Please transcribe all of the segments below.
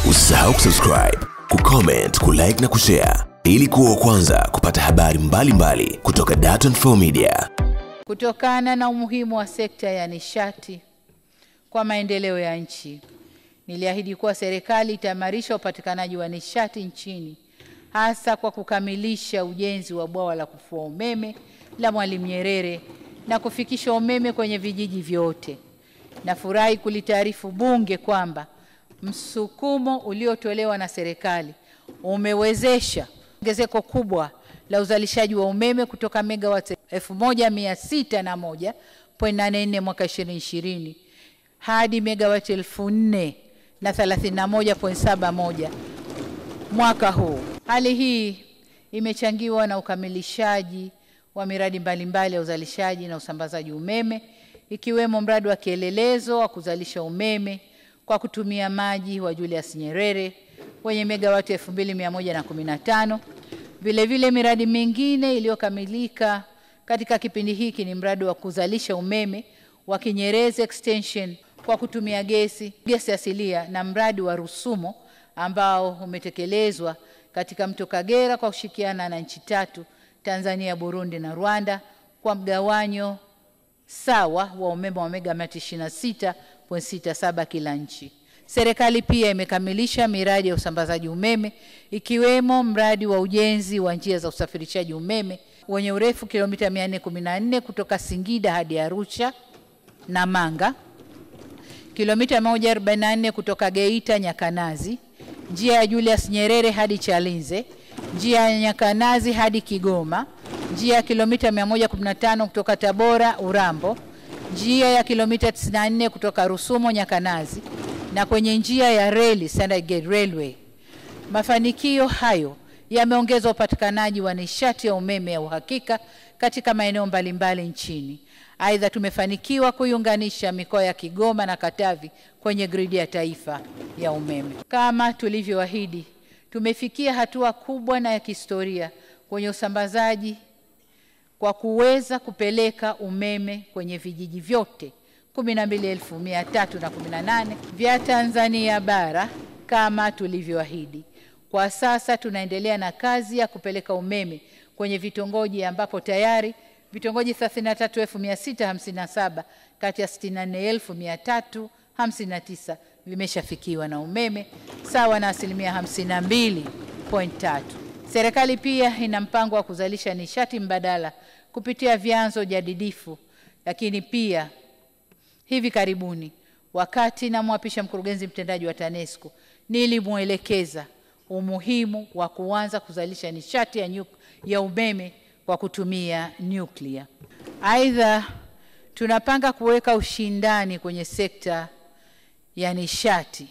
Usisahau kusubscribe, kucomment, kulike na kushare ili kuwa wa kwanza kupata habari mbalimbali kutoka Dar24 Media. Kutokana na umuhimu wa sekta ya nishati kwa maendeleo ya nchi, niliahidi kuwa serikali itaimarisha upatikanaji wa nishati nchini, hasa kwa kukamilisha ujenzi wa bwawa la kufua umeme la Mwalimu Nyerere na kufikisha umeme kwenye vijiji vyote. Nafurahi kulitaarifu Bunge kwamba msukumo uliotolewa na serikali umewezesha ongezeko kubwa la uzalishaji wa umeme kutoka megawati 1601.84 mwaka 2020 hadi megawati 4031.71 mwaka huu. Hali hii imechangiwa na ukamilishaji wa miradi mbalimbali ya uzalishaji na usambazaji umeme, ikiwemo mradi wa kielelezo wa kuzalisha umeme kwa kutumia maji wa Julius Nyerere wenye megawati 2115. Vile miradi mingine iliyokamilika katika kipindi hiki ni mradi wa kuzalisha umeme wa Kinyerezi Extension kwa kutumia gesi asilia na mradi wa Rusumo ambao umetekelezwa katika mto Kagera kwa kushirikiana na nchi tatu, Tanzania, Burundi na Rwanda, kwa mgawanyo sawa wa umeme wa megawati 26.67 kila nchi. Serikali pia imekamilisha miradi ya usambazaji umeme, ikiwemo mradi wa ujenzi wa njia za usafirishaji umeme wenye urefu kilomita 414 kutoka Singida hadi Arusha na Manga, kilomita 144 kutoka Geita Nyakanazi, njia ya Julius Nyerere hadi Chalinze, njia ya Nyakanazi hadi Kigoma, njia ya kilomita 115 kutoka Tabora Urambo, njia ya kilomita 94 kutoka Rusumo Nyakanazi, na kwenye njia ya reli Standard Gauge Railway. Mafanikio hayo yameongeza upatikanaji wa nishati ya umeme ya uhakika katika maeneo mbalimbali nchini. Aidha, tumefanikiwa kuiunganisha mikoa ya Kigoma na Katavi kwenye gridi ya taifa ya umeme. Kama tulivyoahidi, tumefikia hatua kubwa na ya kihistoria kwenye usambazaji kwa kuweza kupeleka umeme kwenye vijiji vyote 12,318 vya Tanzania bara kama tulivyoahidi. Kwa sasa tunaendelea na kazi ya kupeleka umeme kwenye vitongoji ambapo tayari vitongoji 33,657 kati ya 64,359 vimeshafikiwa na umeme sawa na 52.3%. Serikali pia ina mpango wa kuzalisha nishati mbadala kupitia vyanzo jadidifu, lakini pia hivi karibuni wakati namwapisha mkurugenzi mtendaji wa TANESCO nilimuelekeza umuhimu wa kuanza kuzalisha nishati ya umeme kwa kutumia nyuklia. Aidha, tunapanga kuweka ushindani kwenye sekta ya nishati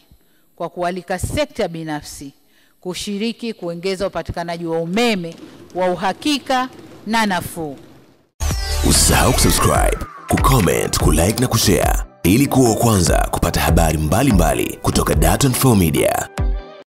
kwa kualika sekta binafsi kushiriki kuongeza upatikanaji wa umeme wa uhakika na nafuu. Usisahau kusubscribe, kucomment, kulike na kushare ili kuwa wa kwanza kupata habari mbalimbali kutoka Dar24 Media.